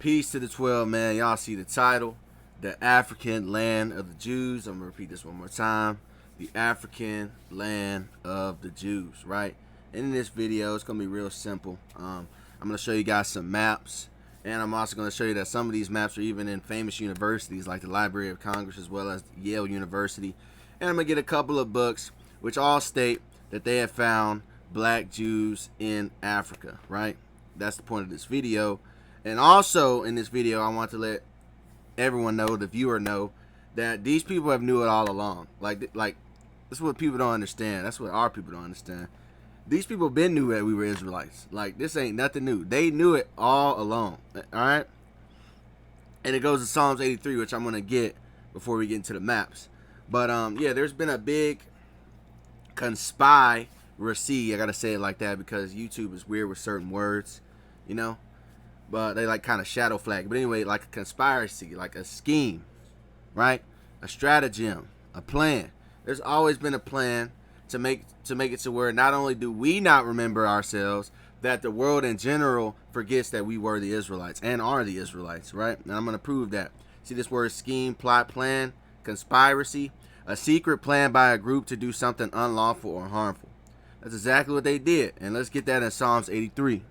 Peace to the 12, man. Y'all see the title, The African Land of the Jews. I'm going to repeat this one more time. The African Land of the Jews, right? And in this video, it's going to be real simple. I'm going to show you guys some maps. And I'm also going to show you that some of these maps are even in famous universities like the Library of Congress as well as Yale University. And I'm going to get a couple of books which all state that they have found black Jews in Africa, right? That's the point of this video. And also in this video, I want to let everyone know, the viewer know, that these people have knew it all along. Like that's what people don't understand. That's what our people don't understand. These people been knew that we were Israelites. Like, this ain't nothing new. They knew it all along. All right? And it goes to Psalms 83, which I'm going to get before we get into the maps. But, yeah, there's been a big conspiracy. I got to say it like that because YouTube is weird with certain words, you know? But they, like, kind of shadow flag. But anyway, like a conspiracy, like a scheme, right? A stratagem, a plan. There's always been a plan to make it to where not only do we not remember ourselves, that the world in general forgets that we were the Israelites and are the Israelites, right? And I'm going to prove that. See this word scheme, plot, plan, conspiracy, a secret plan by a group to do something unlawful or harmful. That's exactly what they did. And let's get that in Psalms 83.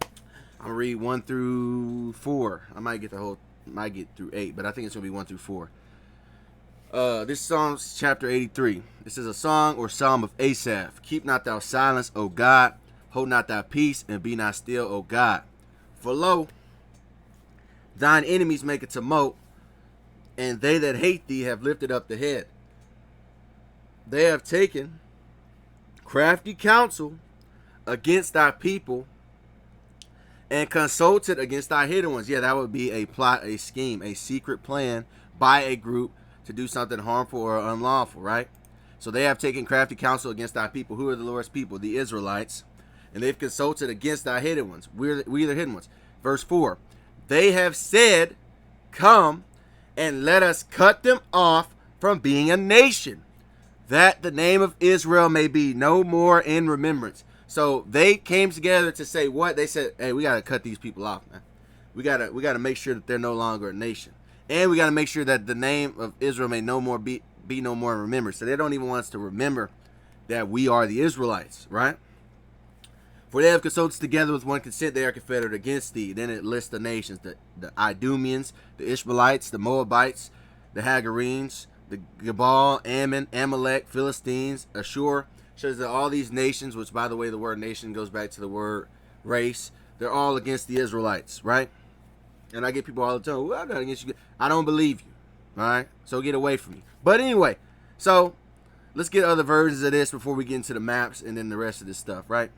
I'm going to read 1 through 4. I might get through 8, but I think it's going to be 1 through 4. This is Psalms chapter 83. This is a song or psalm of Asaph. Keep not thou silence, O God. Hold not thy peace, and be not still, O God. For lo, thine enemies make a tumult, and they that hate thee have lifted up the head. They have taken crafty counsel against thy people, and consulted against thy hidden ones. Yeah, that would be a plot, a scheme, a secret plan by a group to do something harmful or unlawful, right? So they have taken crafty counsel against thy people. Who are the Lord's people? The Israelites. And they've consulted against thy hidden ones. We are the hidden ones. Verse 4. They have said, come and let us cut them off from being a nation, that the name of Israel may be no more in remembrance. So they came together to say what? They said, hey, we got to cut these people off, man. We got to make sure that they're no longer a nation. And we got to make sure that the name of Israel may no more be no more in remembrance. So they don't even want us to remember that we are the Israelites, right? For they have consulted together with one consent, they are confederate against thee. Then it lists the nations, the Idumeans, the Ishmaelites, the Moabites, the Hagarenes, the Gebal, Ammon, Amalek, Philistines, Ashur. Shows that all these nations, which by the way, the word nation goes back to the word race, they're all against the Israelites, right? And I get people all the time, well, I'm not against you. I don't believe you. All right? So get away from me. But anyway, so let's get other versions of this before we get into the maps and then the rest of this stuff, right?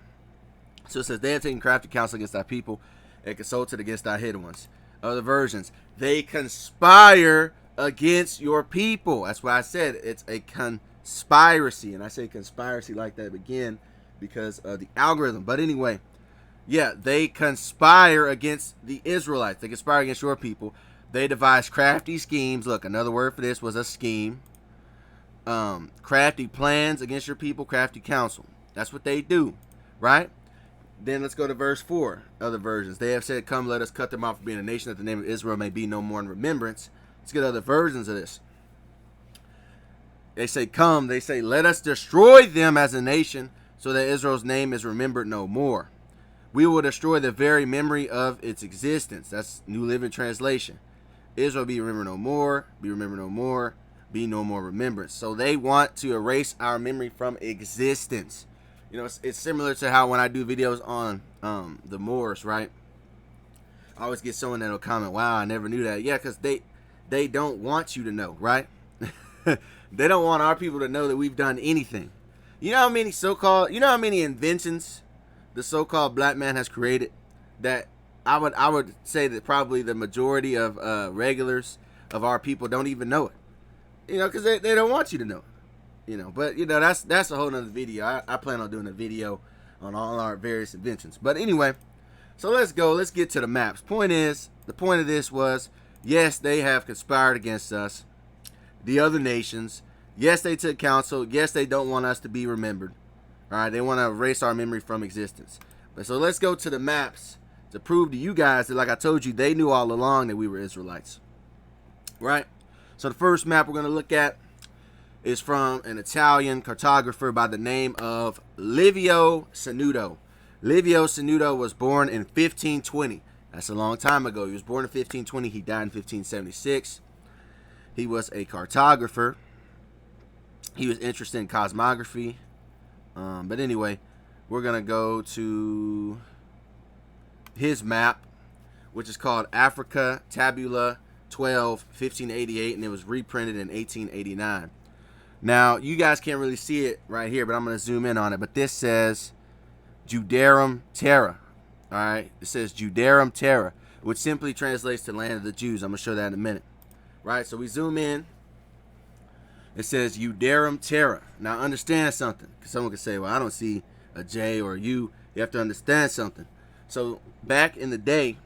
So it says, they have taken crafty counsel against thy people and consulted against thy hidden ones. Other versions, they conspire against your people. That's why I said it's a conspiracy. And I say conspiracy like that again because of the algorithm. But anyway, yeah, they conspire against the Israelites. They conspire against your people. They devise crafty schemes. Look, another word for this was a scheme. Crafty plans against your people. Crafty counsel. That's what they do, right? Then let's go to verse 4. Other versions. They have said, come, let us cut them off from being a nation, that the name of Israel may be no more in remembrance. Let's get other versions of this. They say, come. They say, let us destroy them as a nation, so that Israel's name is remembered no more. We will destroy the very memory of its existence. That's New Living Translation. Israel be remembered no more, be remembered no more, be no more remembrance. So they want to erase our memory from existence. You know, it's similar to how when I do videos on the Moors, right? I always get someone that'll comment, wow, I never knew that. Yeah, because they don't want you to know, right? They don't want our people to know that we've done anything. You know how many inventions the so-called black man has created that I would say that probably the majority of regulars of our people don't even know it. You know, because they don't want you to know it. You know, but you know that's a whole nother video. I plan on doing a video on all our various inventions. But anyway, so let's get to the maps. The point of this was, yes, they have conspired against us, the other nations. Yes, they took counsel. Yes, they don't want us to be remembered. All right, they want to erase our memory from existence. But so let's go to the maps to prove to you guys that, like I told you, they knew all along that we were Israelites, right? So the first map we're going to look at is from an Italian cartographer by the name of Livio Sanudo. Livio Sanudo was born in 1520. That's a long time ago. He was born in 1520. He died in 1576. He was a cartographer. He was interested in cosmography. But anyway, we're going to go to his map, which is called Africa Tabula 12, 1588, and it was reprinted in 1889. Now, you guys can't really see it right here, but I'm going to zoom in on it. But this says Judarum Terra. All right, it says Judarum Terra, which simply translates to land of the Jews. I'm going to show that in a minute. Right, so we zoom in. It says Judarum Terra. Now, understand something, because someone could say, well, I don't see a J or a U. You have to understand something. So back in the day,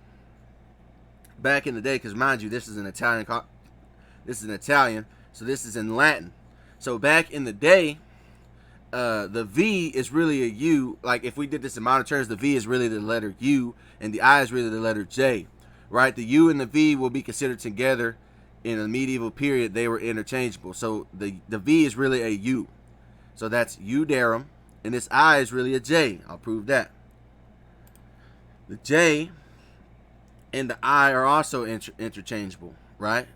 because mind you, this is an Italian, so this is in Latin. So back in the day, the V is really a U. Like if we did this in modern terms, the V is really the letter U, and the I is really the letter J, right? The U and the V will be considered together in the medieval period. They were interchangeable. So the V is really a U. So that's Judarum, and this I is really a J. I'll prove that. The J and the I are also interchangeable, right?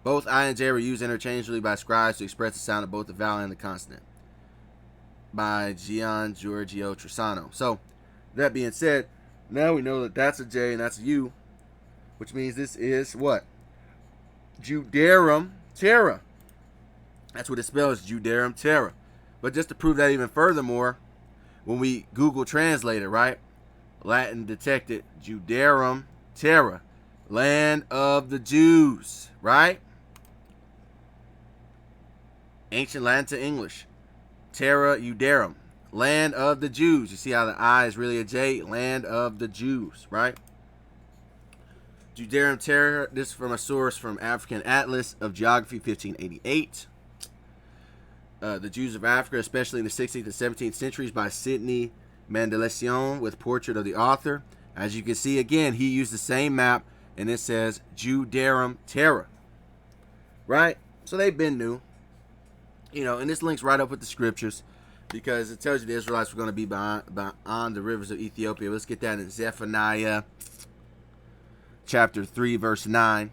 Both I and J were used interchangeably by scribes to express the sound of both the vowel and the consonant. By Gian Giorgio Trissano. So, that being said, now we know that that's a J and that's a U, which means this is what? Judarum Terra. That's what it spells, Judarum Terra. But just to prove that even furthermore, when we Google Translate it, right? Latin detected Judarum Terra, land of the Jews, right? Ancient Latin to English. Terra Judarum, land of the Jews. You see how the I is really a J? Land of the Jews, right? Judarum Terra, this is from a source from African Atlas of Geography, 1588. The Jews of Africa, especially in the 16th and 17th centuries, by Sidney Mandelacion, with portrait of the author. As you can see, again, he used the same map, and it says Judarum Terra, right? So they've been new. You know, and this links right up with the scriptures because it tells you the Israelites were going to be beyond the rivers of Ethiopia. Let's get that in Zephaniah chapter 3, verse 9.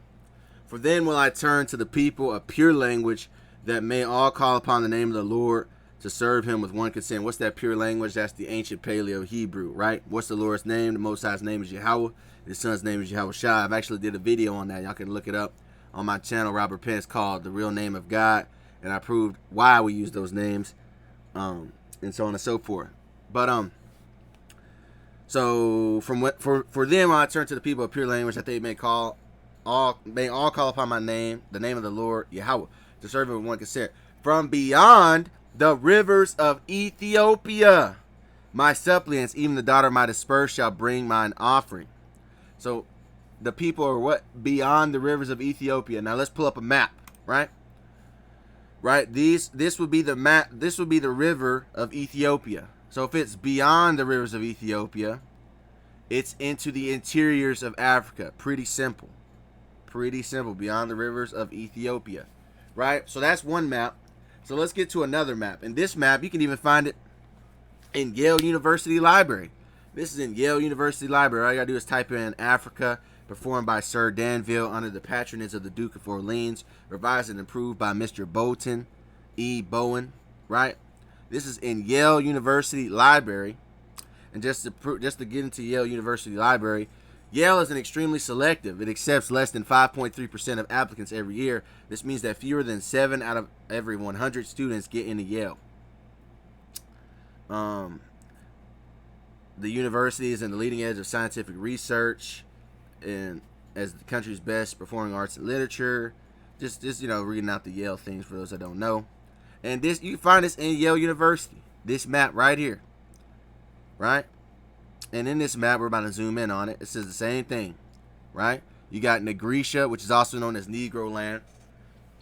For then will I turn to the people a pure language, that may all call upon the name of the Lord to serve him with one consent. What's that pure language? That's the ancient Paleo Hebrew, right? What's the Lord's name? The Most High's name is Yahawah. His son's name is yahawashi. I've actually did a video on that. Y'all can look it up on my channel, Robert Pence, called The Real Name of God. And I proved why we use those names, and so on and so forth. But so for them, I turn to the people of pure language, that they may all call upon my name, the name of the Lord Yahawah, to serve him with one consent. From beyond the rivers of Ethiopia, my suppliants, even the daughter of my dispersed, shall bring mine offering. So the people are what? Beyond the rivers of Ethiopia. Now let's pull up a map, right? Right, this would be the map. This would be the river of Ethiopia. So if it's beyond the rivers of Ethiopia, it's into the interiors of Africa. Pretty simple. Pretty simple. Beyond the rivers of Ethiopia. Right? So that's one map. So let's get to another map. And this map, you can even find it in Yale University Library. This is in Yale University Library. All you gotta do is type in Africa, performed by Sir Danville under the patronage of the Duke of Orleans, revised and improved by Mr. Bulletin, E. Bowen, right? This is in Yale University Library. And just to get into Yale University Library, Yale is extremely selective. It accepts less than 5.3% of applicants every year. This means that fewer than 7 out of every 100 students get into Yale. The university is in the leading edge of scientific research, and as the country's best performing arts and literature. Just you know, reading out the Yale things for those that don't know. And this, you find this in Yale University. This map right here, right? And in this map, we're about to zoom in on it. It says the same thing, right? You got Negritia, which is also known as Negro land.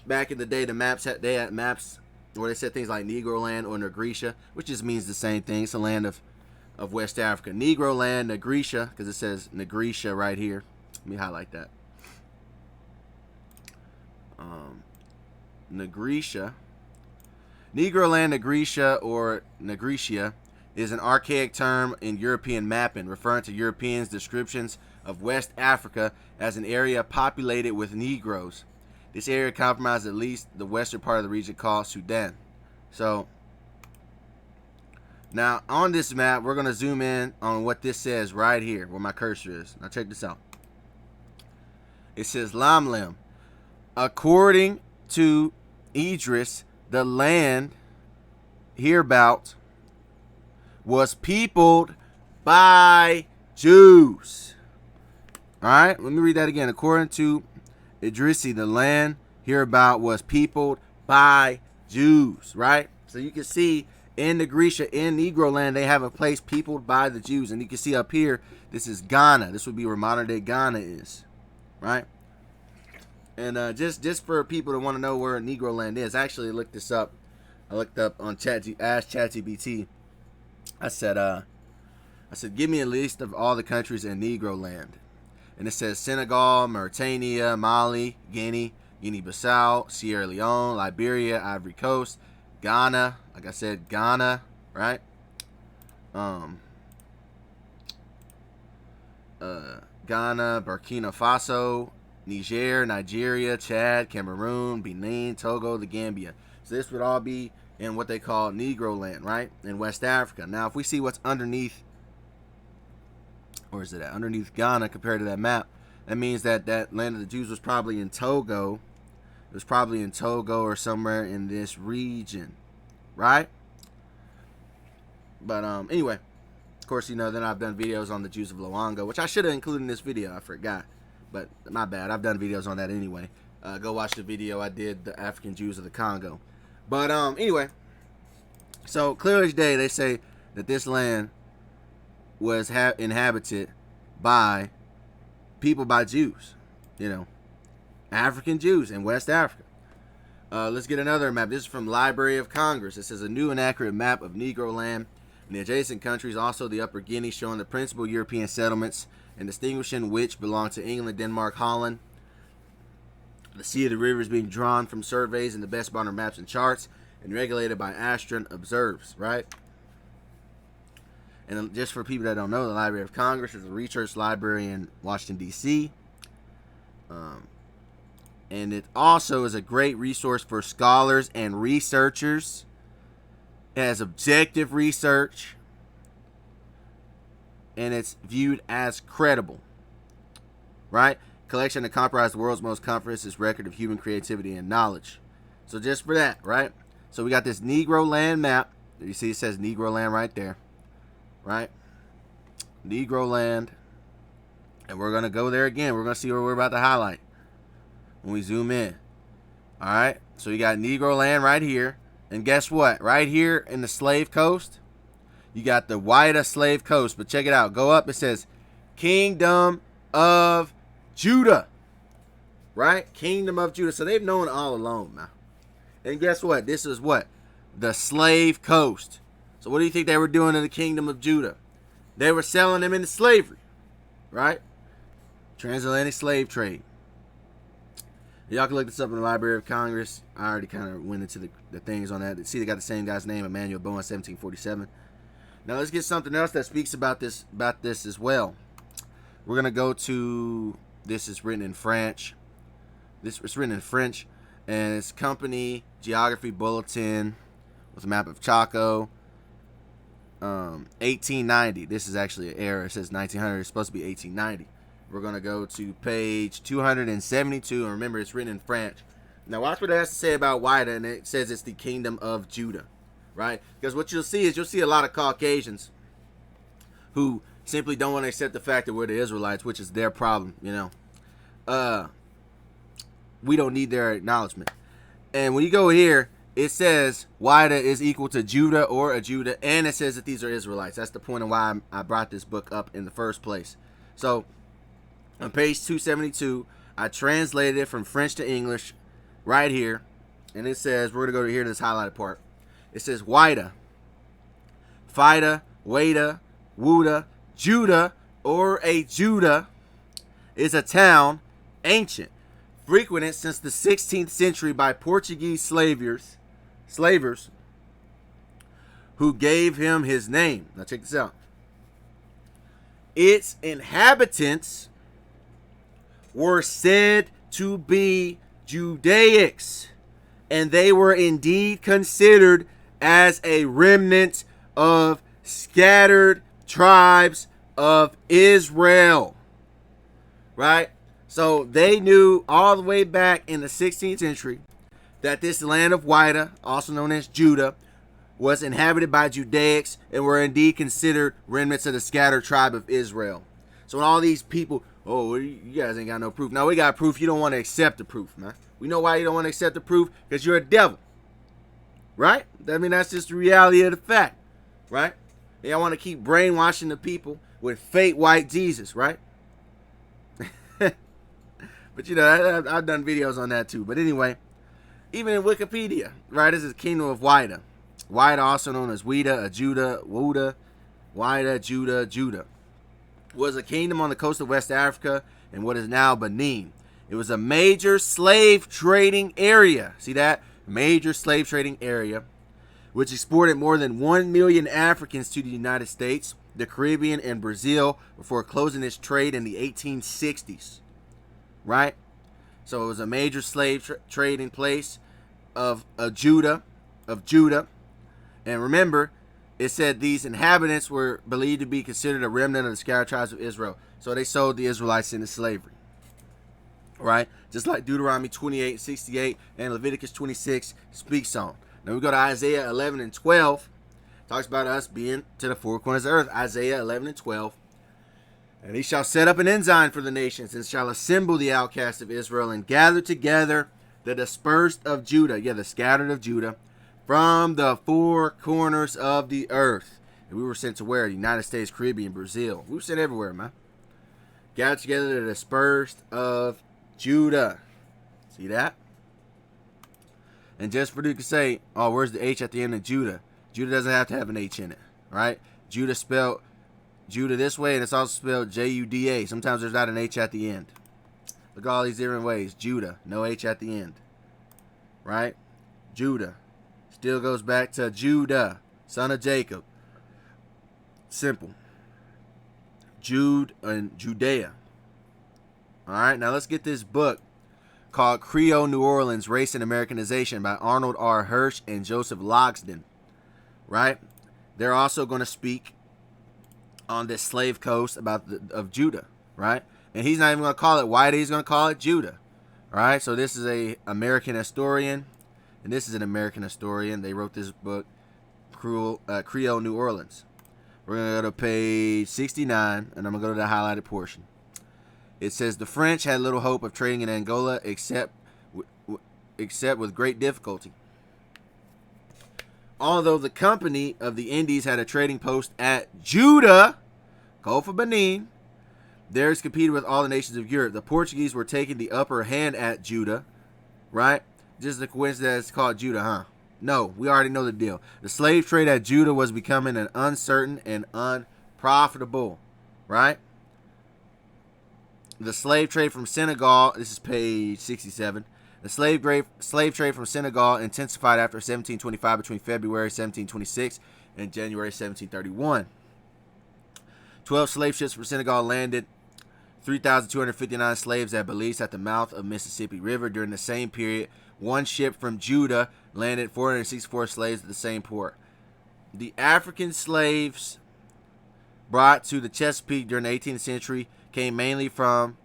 Back in the day, they had maps where they said things like Negro land or Negritia, which just means the same thing. It's a land of of West Africa. Negro land, Nigritia, because it says Nigritia right here. Let me highlight that. Nigritia. Negro land, Nigritia, or Nigritia, is an archaic term in European mapping, referring to Europeans' descriptions of West Africa as an area populated with Negroes. This area comprises at least the western part of the region called Sudan. So, now on this map, we're going to zoom in on what this says right here, where my cursor is. Now check this out. It says Lamlem. According to Idris, the land hereabout was peopled by Jews. Alright, let me read that again. According to Idrisi, the land hereabout was peopled by Jews. Right? So you can see in Nigritia, in Negro land, they have a place peopled by the Jews. And you can see up here, this is Ghana. This would be where modern day Ghana is. Right? And just for people that want to know where Negro land is, I actually looked this up. I looked up on ChatGPT. I said, give me a list of all the countries in Negro land. And it says Senegal, Mauritania, Mali, Guinea, Guinea-Bissau, Sierra Leone, Liberia, Ivory Coast, Ghana. Like I said, Ghana, right? Ghana, Burkina Faso, Niger, Nigeria, Chad, Cameroon, Benin, Togo, the Gambia. So this would all be in what they call Negro land, right? In West Africa. Now, if we see what's underneath, where is it at? Underneath Ghana compared to that map, that means that that land of the Jews was probably in Togo. It was probably in Togo or somewhere in this region, right? But anyway, of course, you know, then I've done videos on the Jews of Luanga, which I should have included in this video. I forgot. But my bad. I've done videos on that anyway. Go watch the video I did, the African Jews of the Congo. But anyway, so clear as day, they say that this land was inhabited by people, by Jews. You know, African Jews in West Africa. Let's get another map. This is from Library of Congress. It says a new and accurate map of Negro land and the adjacent countries, also the Upper Guinea, showing the principal European settlements and distinguishing which belong to England, Denmark, Holland. The sea of the rivers being drawn from surveys and the best modern maps and charts and regulated by Astron observes, right? And just for people that don't know, the Library of Congress is a research library in Washington, D.C. And it also is a great resource for scholars and researchers. It has objective research. And it's viewed as credible, right? Collection that comprised the world's most comprehensive record of human creativity and knowledge. So just for that, right? So we got this Negro land map. You see it says Negro land right there, right? Negro land. And we're going to go there again. We're going to see what we're about to highlight when we zoom in. All right? So you got Negro land right here. And guess what? Right here in the Slave Coast, you got the Wida Slave Coast. But check it out. Go up. It says Kingdom of Judah. Right? Kingdom of Judah. So they've known all along now. And guess what? This is what? The Slave Coast. So what do you think they were doing in the Kingdom of Judah? They were selling them into slavery. Right? Transatlantic slave trade. Y'all can look this up in the Library of Congress. I already kind of went into the things on that. See, they got the same guy's name, Emmanuel Bowen, 1747. Now let's get something else that speaks about this as well. We're gonna go to, this is written in French. This is written in French, and it's Company Geography Bulletin with a map of Chaco. 1890. This is actually an error. It says 1900. It's supposed to be 1890. We're gonna go to page 272, and remember, it's written in French. Now watch what it has to say about Wida, and it says it's the Kingdom of Judah. Right? Because what you'll see is you'll see a lot of Caucasians who simply don't want to accept the fact that we're the Israelites, which is their problem, you know. We don't need their acknowledgement. And when you go here, it says Wida is equal to Judah or a Judah, and it says that these are Israelites. That's the point of why I brought this book up in the first place. So on page 272, I translated it from French to English right here, and it says, we're going to go to here to this highlighted part. It says Wida, Fida, Wada, Wuda, Judah, or a Judah, is a town, ancient, frequented since the 16th century by Portuguese slavers who gave him his name. Now check this out. Its inhabitants were said to be Judaics, and they were indeed considered as a remnant of scattered tribes of Israel. Right? So they knew all the way back in the 16th century that this land of Judah, also known as Judah, was inhabited by Judaics and were indeed considered remnants of the scattered tribe of Israel. So when all these people, oh, you guys ain't got no proof. Now we got proof. You don't want to accept the proof, man. We know why you don't want to accept the proof, because you're a devil. Right? I mean, that's just the reality of the fact. Right? Y'all want to keep brainwashing the people with fake white Jesus, right? But you know, I've done videos on that too. But anyway, even in Wikipedia, right, this is the kingdom of Judah. Judah, also known as Wuda, Judah, was a kingdom on the coast of West Africa in what is now Benin. It was a major slave trading area. See that? Major slave trading area, which exported more than 1 million Africans to the United States, the Caribbean, and Brazil before closing its trade in the 1860s. Right? So it was a major slave trading place of Judah. And remember, it said these inhabitants were believed to be considered a remnant of the scattered tribes of Israel. So they sold the Israelites into slavery. Right? Just like Deuteronomy 28:68 and Leviticus 26 speaks on. Now we go to Isaiah 11 and 12. Talks about us being to the four corners of the earth. Isaiah 11 and 12. And he shall set up an ensign for the nations, and shall assemble the outcasts of Israel, and gather together the dispersed of Judah, the scattered of Judah, from the four corners of the earth. And we were sent to where? The United States, Caribbean, Brazil. We were sent everywhere, man. Gather together the dispersed of Judah. See that? And just for you to say, oh, where's the H at the end of Judah? Judah doesn't have to have an H in it, right? Judah spelled Judah this way, and it's also spelled Juda. Sometimes there's not an H at the end. Look at all these different ways. Judah, no H at the end. Right? Judah. Still goes back to Judah, son of Jacob. Simple. Jude and Judea. Alright, now let's get this book called Creole New Orleans, Race and Americanization by Arnold R. Hirsch and Joseph Logsdon. Right? They're also going to speak on this slave coast of Judah, right? And he's not even going to call it White, he's going to call it Judah. All right, so this is a American historian, and this is an American historian. They wrote this book, Creole New Orleans. We're going to go to page 69, and I'm going to go to the highlighted portion. It says, the French had little hope of trading in Angola except with great difficulty. Although the Company of the Indies had a trading post at Judah, Gulf of Benin, theirs competed with all the nations of Europe. The Portuguese were taking the upper hand at Judah, right? Just a coincidence it's called Judah, huh? No, we already know the deal. The slave trade at Judah was becoming an uncertain and unprofitable, right? The slave trade from Senegal, this is page 67. The slave trade from Senegal intensified after 1725 between February 1726 and January 1731. 12 slave ships from Senegal landed 3,259 slaves at Belize at the mouth of Mississippi River. During the same period, one ship from Judah landed 464 slaves at the same port. The African slaves brought to the Chesapeake during the 18th century came mainly from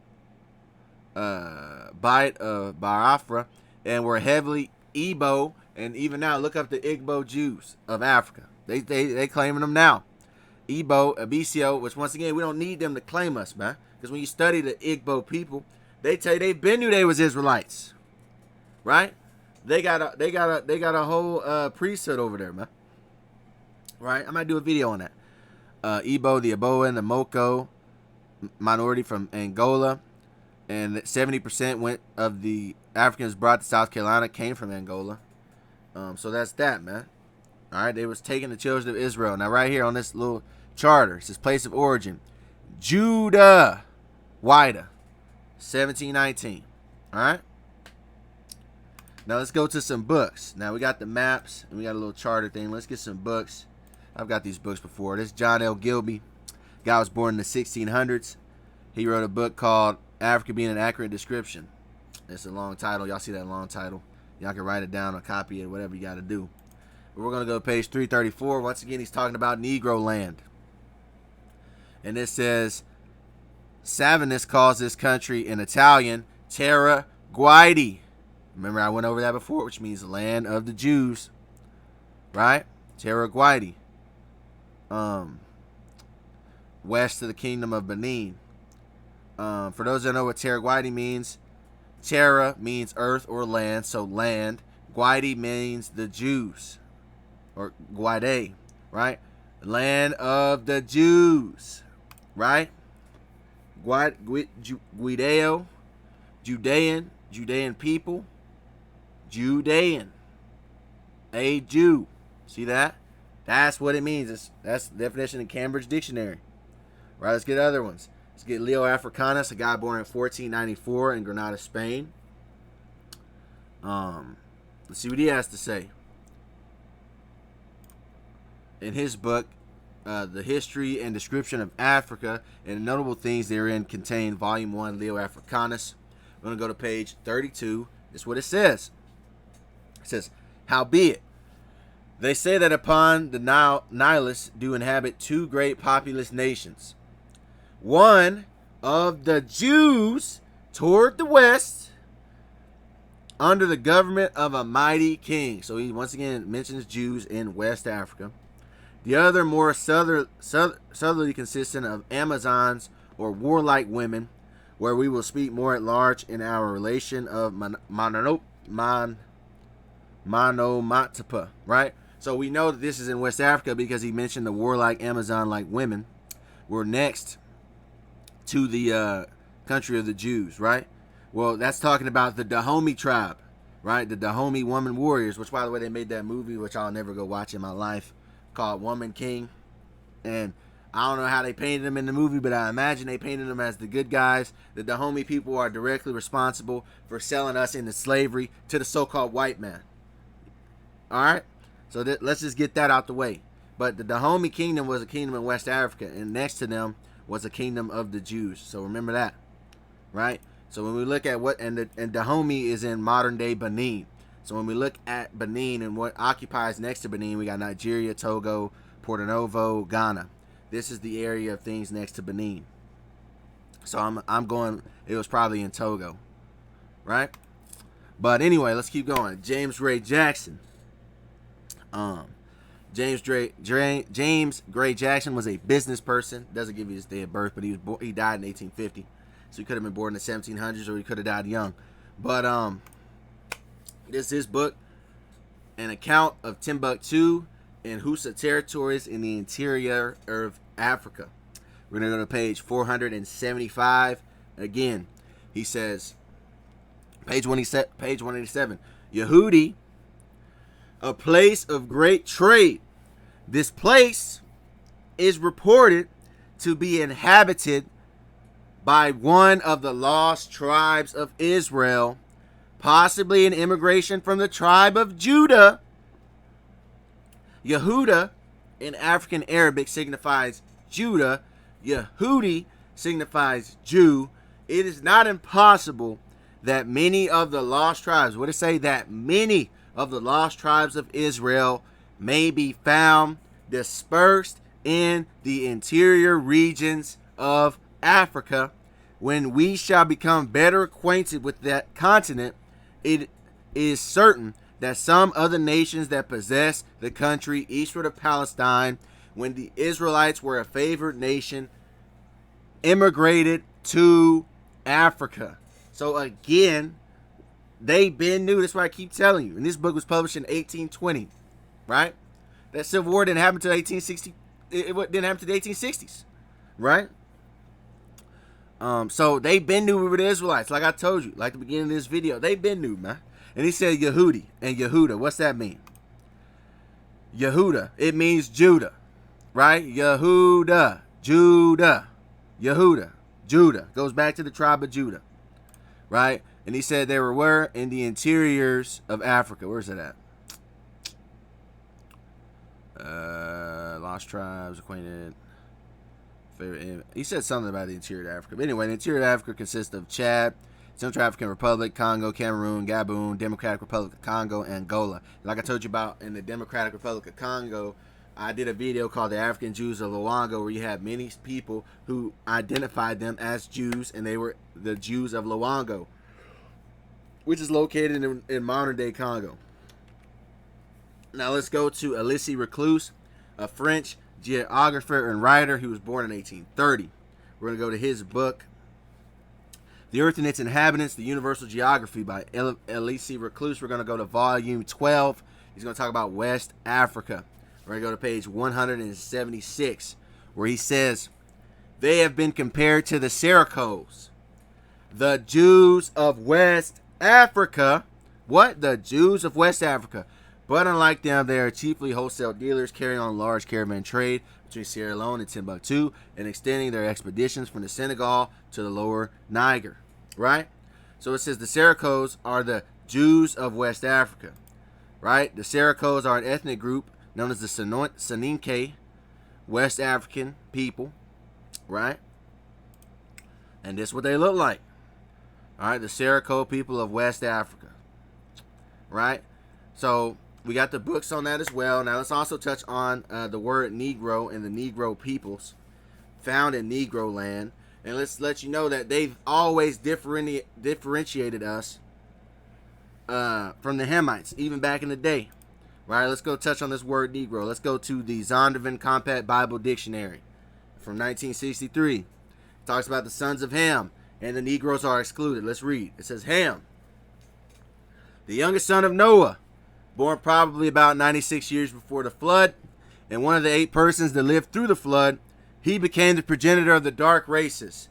Biafra and were heavily Igbo, and even now look up the Igbo Jews of Africa. They claiming them now. Igbo, Abisio, which once again we don't need them to claim us, man, because when you study the Igbo people, they tell you they been knew they was Israelites, right? They got a whole priesthood over there, man. Right? I might do a video on that. Igbo, the Aboa, and the Moko minority from Angola. And 70% of the Africans brought to South Carolina came from Angola. So that's that, man. All right, they was taking the children of Israel. Now, right here on this little charter. It says place of origin, Judah, Wida, 1719. All right. Now let's go to some books. Now we got the maps and we got a little charter thing. Let's get some books. I've got these books before. This is John L. Gilby. Guy was born in the 1600s. He wrote a book called Africa Being an Accurate Description. It's a long title. Y'all see that long title? Y'all can write it down or copy it, whatever you got to do. But we're going to go to page 334. Once again, he's talking about Negro land. And it says, Savinus calls this country in Italian Terra Guidi. Remember, I went over that before, which means land of the Jews. Right? Terra Guidi. West of the kingdom of Benin. For those that know what Terra Guidi means, Terra means earth or land, so land. Guidi means the Jews, or Guide, right? Land of the Jews, right? Guideo, Judean people, Judean, a Jew. See that? That's what it means. That's the definition in Cambridge Dictionary. Right, let's get other ones. Let's get Leo Africanus, a guy born in 1494 in Granada, Spain. Let's see what he has to say. In his book, The History and Description of Africa and the Notable Things Therein Contained, Volume 1, Leo Africanus. We're going to go to page 32. This is what it says. It says, howbeit, they say that upon the Nilus do inhabit two great populous nations. One of the Jews toward the west, under the government of a mighty king. So he once again mentions Jews in West Africa. The other more southerly consistent of Amazons or warlike women, where we will speak more at large in our relation of Monomotapa, right? So we know that this is in West Africa because he mentioned the warlike Amazon-like women were next to the country of the Jews, right? Well, that's talking about the Dahomey tribe, right? The Dahomey woman warriors, which, by the way, they made that movie, which I'll never go watch in my life, called Woman King. And I don't know how they painted them in the movie, but I imagine they painted them as the good guys. The Dahomey people are directly responsible for selling us into slavery to the so-called white man. All right? So let's just get that out the way. But the Dahomey kingdom was a kingdom in West Africa, and next to them was a kingdom of the Jews. So remember that, right? So when we look at what, and Dahomey is in modern day Benin. So when we look at Benin and what occupies next to Benin, we got Nigeria, Togo, Porto Novo, Ghana. This is the area of things next to Benin. So I'm going, it was probably in Togo, right? But anyway, let's keep going. James Gray Jackson. James Gray Jackson was a business person. Doesn't give you his day of birth, but he died in 1850. So he could have been born in the 1700s, or he could have died young. But this is his book, An Account of Timbuktu and Hausa territories in the interior of Africa. We're going to go to page 475. Again, he says, page 187, Yehudi, a place of great trade. This place is reported to be inhabited by one of the lost tribes of Israel, possibly an immigration from the tribe of Judah. Yehuda in African Arabic signifies Judah. Yehudi signifies Jew. It is not impossible that many of the lost tribes, what it say, that many of the lost tribes of Israel may be found dispersed in the interior regions of Africa. When we shall become better acquainted with that continent, it is certain that some other nations that possess the country eastward of Palestine, when the Israelites were a favored nation, immigrated to Africa. So again, they been new. That's why I keep telling you. And this book was published in 1820, right? That Civil War didn't happen until 1860. It didn't happen until the 1860s, right? So they been new with the Israelites. Like I told you, like the beginning of this video, they been new, man. And he said Yehudi and Yehuda. What's that mean? Yehuda, it means Judah, right? Yehuda, Judah, Yehuda, Judah. Goes back to the tribe of Judah, right? And he said they were in the interiors of Africa. Where's it at? Lost tribes, acquainted. He said something about the interior of Africa. But anyway, the interior of Africa consists of Chad, Central African Republic, Congo, Cameroon, Gabon, Democratic Republic of Congo, and Angola. Like I told you about in the Democratic Republic of Congo, I did a video called The African Jews of Luango, where you have many people who identified them as Jews, and they were the Jews of Luango, which is located in modern-day Congo. Now let's go to Eli Reuse, a French geographer and writer who was born in 1830. We're going to go to his book, The Earth and Its Inhabitants, The Universal Geography by Eli Reuse. We're going to go to volume 12. He's going to talk about West Africa. We're going to go to page 176, where he says, they have been compared to the Syracuse, the Jews of West Africa. What? The Jews of West Africa. But unlike them, they are chiefly wholesale dealers carrying on large caravan trade between Sierra Leone and Timbuktu and extending their expeditions from the Senegal to the lower Niger. Right? So it says the Syracuse are the Jews of West Africa. Right? The Syracuse are an ethnic group known as the Soninke, West African people. Right? And this is what they look like. All right? The Syracuse people of West Africa. Right? So we got the books on that as well. Now let's also touch on the word Negro and the Negro peoples found in Negro land. And let's let you know that they've always differentiated us from the Hamites, even back in the day. Right, let's go touch on this word Negro. Let's go to the Zondervan Compact Bible Dictionary from 1963. It talks about the sons of Ham, and the Negroes are excluded. Let's read. It says, Ham, the youngest son of Noah, born probably about 96 years before the flood, and one of the 8 persons that lived through the flood, he became the progenitor of the dark races,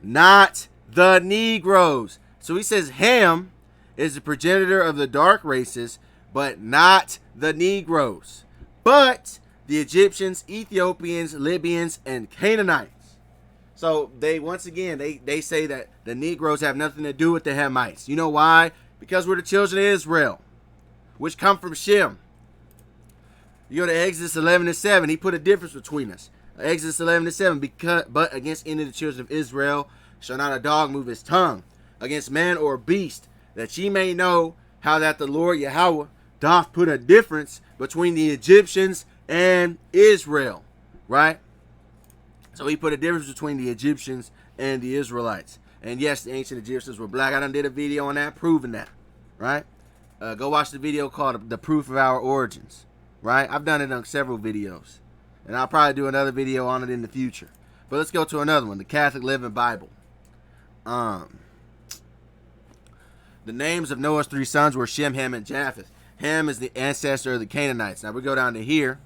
not the Negroes. So he says Ham is the progenitor of the dark races, but not the Negroes. But the Egyptians, Ethiopians, Libyans, and Canaanites. So they, once again, they say that the Negroes have nothing to do with the Hamites. You know why? Because we're the children of Israel, which come from Shem. You go to Exodus 11:7. He put a difference between us. Exodus 11:7. But against any of the children of Israel shall not a dog move his tongue against man or beast, that ye may know how that the Lord Yahawah doth put a difference between the Egyptians and Israel. Right? So he put a difference between the Egyptians and the Israelites. And yes, the ancient Egyptians were black. I done did a video on that, proving that. Right? Go watch the video called The Proof of Our Origins. Right? I've done it on several videos. And I'll probably do another video on it in the future. But let's go to another one. The Catholic Living Bible. The names of Noah's 3 sons were Shem, Ham, and Japheth. Ham is the ancestor of the Canaanites. Now we go down to here.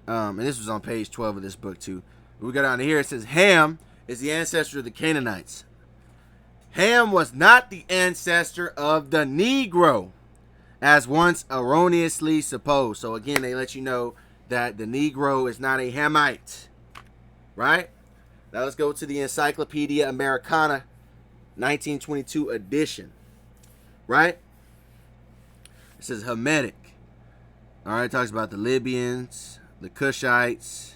And this was on page 12 of this book too. We go down to here. It says Ham is the ancestor of the Canaanites. Ham was not the ancestor of the Negro, as once erroneously supposed. So again, they let you know that the Negro is not a Hamite. Right? Now let's go to the Encyclopedia Americana 1922 edition. Right? It says Hamitic. Alright, it talks about the Libyans, the Cushites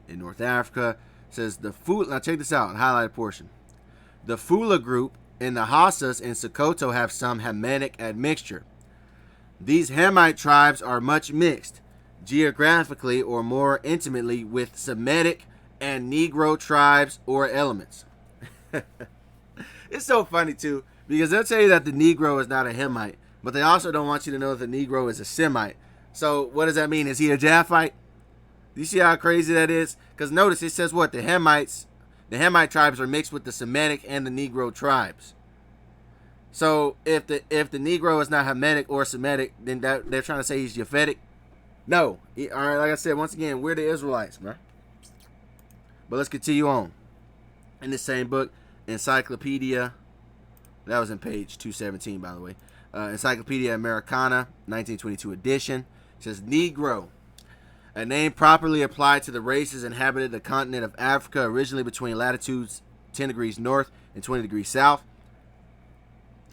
in North Africa. It says the Fula. Now check this out, highlighted portion. The Fula group and the Hassas in Sokoto have some Hamitic admixture. These Hamite tribes are much mixed, geographically or more intimately, with Semitic and Negro tribes or elements. It's so funny too, because they'll tell you that the Negro is not a Hamite, but they also don't want you to know that the Negro is a Semite. So what does that mean? Is he a Japhite? Do you see how crazy that is? Because notice it says what? The Hamite tribes are mixed with the Semitic and the Negro tribes. So if the Negro is not Hamitic or Semitic, then they're trying to say he's Japhetic. No. All right, like I said, once again, we're the Israelites, man. But let's continue on. In the same book, Encyclopedia, that was in page 217, by the way. Encyclopedia Americana, 1922 edition. It says Negro. A name properly applied to the races inhabited the continent of Africa, originally between latitudes 10 degrees north and 20 degrees south.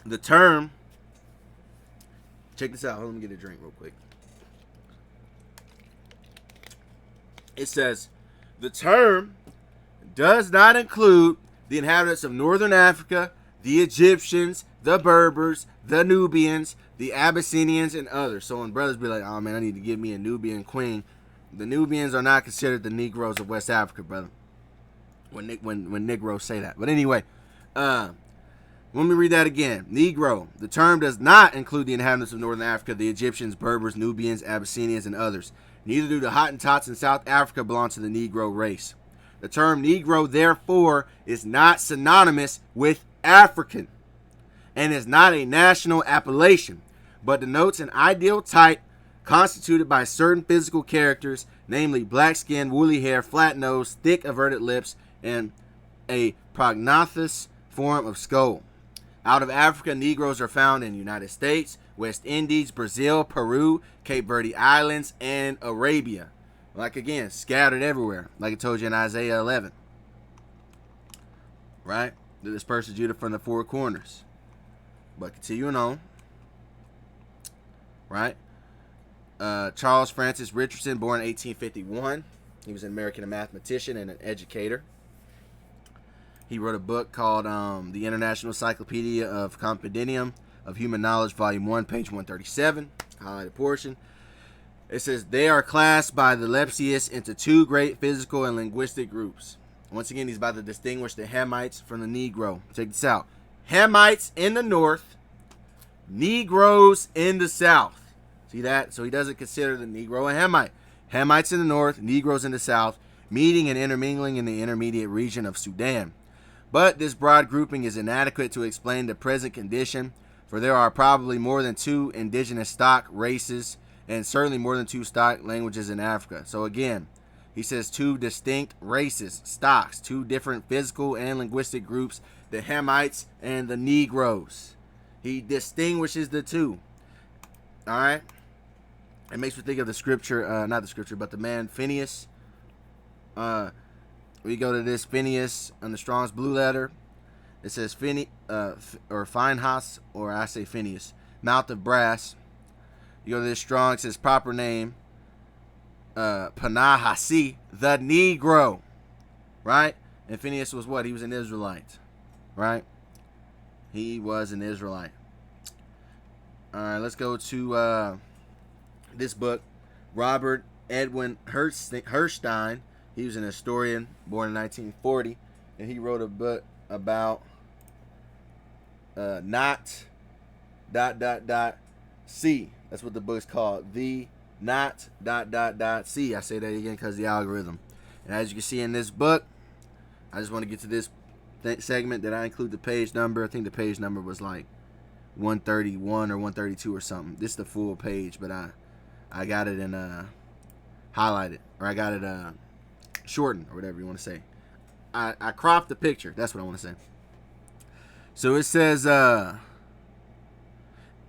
The term, check this out. Let me get a drink real quick. It says, the term does not include the inhabitants of northern Africa, the Egyptians, the Berbers, the Nubians, the Abyssinians, and others. So when brothers be like, oh man, I need to give me a Nubian queen, the Nubians are not considered the Negroes of West Africa, brother. When Negroes say that. But anyway, let me read that again. Negro. The term does not include the inhabitants of northern Africa, the Egyptians, Berbers, Nubians, Abyssinians, and others. Neither do the Hottentots in South Africa belong to the Negro race. The term Negro, therefore, is not synonymous with African and is not a national appellation, but denotes an ideal type constituted by certain physical characters, namely black skin, woolly hair, flat nose, thick averted lips, and a prognathous form of skull. Out of Africa, Negroes are found in the United States, West Indies, Brazil, Peru, Cape Verde Islands, and Arabia. Like again, scattered everywhere, like I told you in Isaiah 11. Right? The Dispersed of Judah from the four corners. But continuing on. Right? Charles Francis Richardson, born in 1851. He was an American mathematician and an educator. He wrote a book called The International Encyclopedia of Compendium of Human Knowledge, Volume 1, page 137. Highlighted portion. It says, they are classed by the Lepsius into two great physical and linguistic groups. Once again, he's about to distinguish the Hamites from the Negro. Check this out. Hamites in the north, Negroes in the south. See that? So he doesn't consider the Negro a Hamite. Hamites in the north, Negroes in the south, meeting and intermingling in the intermediate region of Sudan. But this broad grouping is inadequate to explain the present condition, for there are probably more than two indigenous stock races and certainly more than two stock languages in Africa. So again, he says two distinct races, stocks, two different physical and linguistic groups, the Hamites and the Negroes. He distinguishes the two. All right? It makes me think of the scripture, not the scripture, but the man Phineas. We go to this Phineas on the Strong's Blue Letter. It says or Phinehas, or I say Phineas, mouth of brass. You go to this Strong, it says proper name, Panahasi, the Negro, right? And Phineas was what? He was an Israelite, right? He was an Israelite. All right, let's go to this book. Robert Edwin Herstein. He was an historian, born in 1940, and he wrote a book about not ... C. That's what the book's called. The not ... C. I say that again because the algorithm. And as you can see in this book, I just want to get to this segment that I include the page number. I think the page number was like 131 or 132 or something. This is the full page, but I got it in highlighted, or I got it shortened, or whatever you want to say. I cropped the picture. That's what I want to say. So it says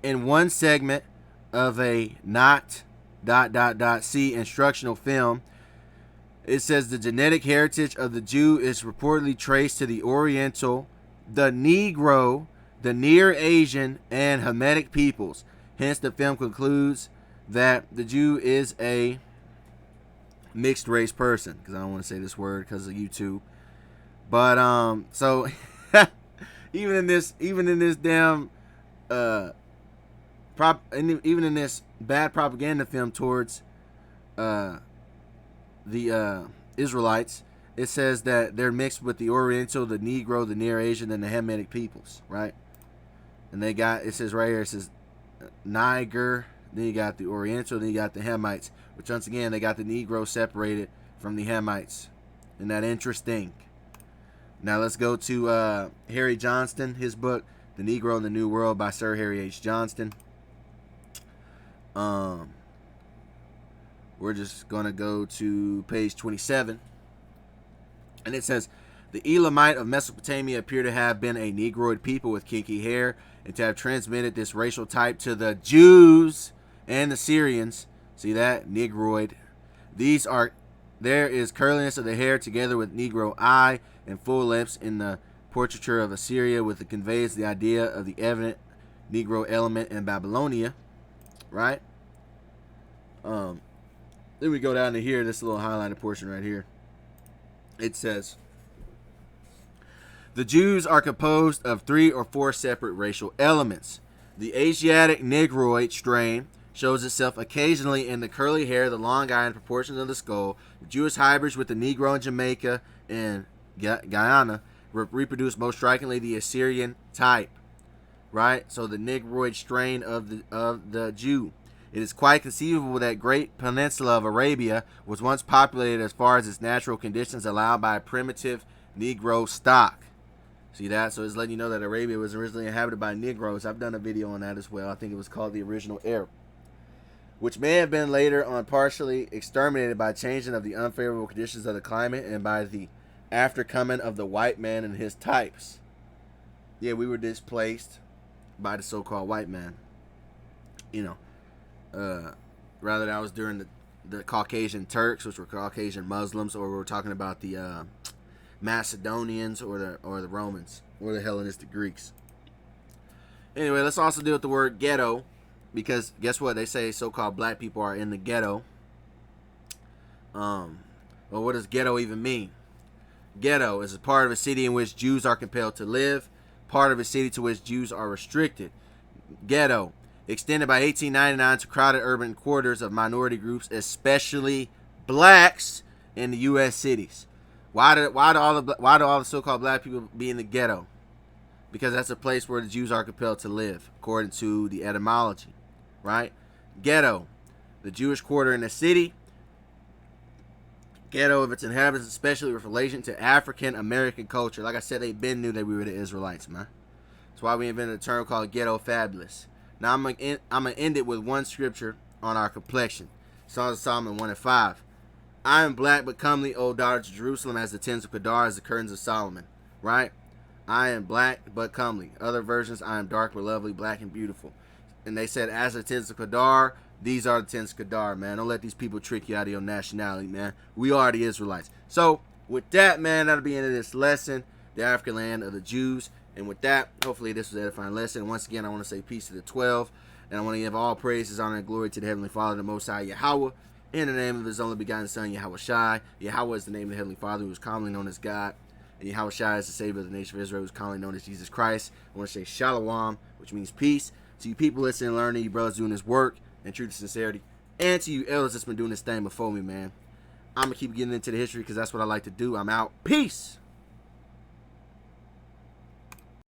in one segment of a not ... C instructional film, it says the genetic heritage of the Jew is reportedly traced to the Oriental, the Negro, the Near Asian, and Hamitic peoples. Hence, the film concludes that the Jew is a mixed race person, because I don't want to say this word because of YouTube. But so even in this damn even in this bad propaganda film towards the Israelites, it says that they're mixed with the Oriental, the Negro, the Near Asian, and the Hamitic peoples, right? And they got, it says right here, it says Niger, then you got the Oriental, then you got the Hamites, which once again, they got the Negro separated from the Hamites. Isn't that interesting? Now let's go to Harry Johnston, his book, The Negro in the New World by Sir Harry H. Johnston. We're just going to go to page 27. And it says, the Elamite of Mesopotamia appear to have been a Negroid people with kinky hair and to have transmitted this racial type to the Jews and the Syrians. See that? Negroid. There is curliness of the hair together with Negro eye and full lips in the portraiture of Assyria, with the conveys the idea of the evident Negro element in Babylonia, right? Then we go down to here, this little highlighted portion right here. It says, the Jews are composed of 3 or 4 separate racial elements. The Asiatic Negroid strain shows itself occasionally in the curly hair, the long eye, and proportions of the skull. The Jewish hybrids with the Negro in Jamaica and Guyana reproduce most strikingly the Assyrian type, right? So the Negroid strain of the Jew. It is quite conceivable that great peninsula of Arabia was once populated as far as its natural conditions allowed by a primitive Negro stock. See that? So it's letting you know that Arabia was originally inhabited by Negroes. I've done a video on that as well. I think it was called The Original Arab, which may have been later on partially exterminated by changing of the unfavorable conditions of the climate and by the aftercoming of the white man and his types. Yeah, we were displaced by the so-called white man. Rather that was during the Caucasian Turks, which were Caucasian Muslims, or we were talking about the Macedonians or the Romans or the Hellenistic Greeks. Anyway, let's also deal with the word ghetto, because guess what? They say so-called black people are in the ghetto. Well, what does ghetto even mean? Ghetto is a part of a city in which Jews are compelled to live, part of a city to which Jews are restricted. Ghetto, extended by 1899 to crowded urban quarters of minority groups, especially blacks in the U.S. cities. Why do all the so-called black people be in the ghetto? Because that's a place where the Jews are compelled to live, according to the etymology, right? Ghetto, the Jewish quarter in the city. Ghetto of its inhabitants, especially with relation to African American culture. Like I said, they been knew that we were the Israelites, man. That's why we invented a term called ghetto fabulous. Now I'm gonna end it with one scripture on our complexion. Songs of Solomon 1:5. I am black but comely, O daughters of Jerusalem, as the tents of Kedar, as the curtains of Solomon. Right? I am black but comely. Other versions, I am dark but lovely, black and beautiful. And they said, as the tents of Kedar, these are the tents of Kedar, man. Don't let these people trick you out of your nationality, man. We are the Israelites. So, with that, man, that'll be the end of this lesson, the African land of the Jews. And with that, hopefully this was an edifying lesson. Once again, I want to say peace to the 12. And I want to give all praises, honor, and glory to the Heavenly Father, the Most High, Yahawah, in the name of His only begotten Son, yahawashi. Yahawah is the name of the Heavenly Father, who is commonly known as God. And yahawashi is the Savior of the nation of Israel, who is commonly known as Jesus Christ. I want to say shalom, which means peace. To you people listening and learning, you brothers doing this work in truth and sincerity. And to you elders that's been doing this thing before me, man. I'm going to keep getting into the history because that's what I like to do. I'm out. Peace.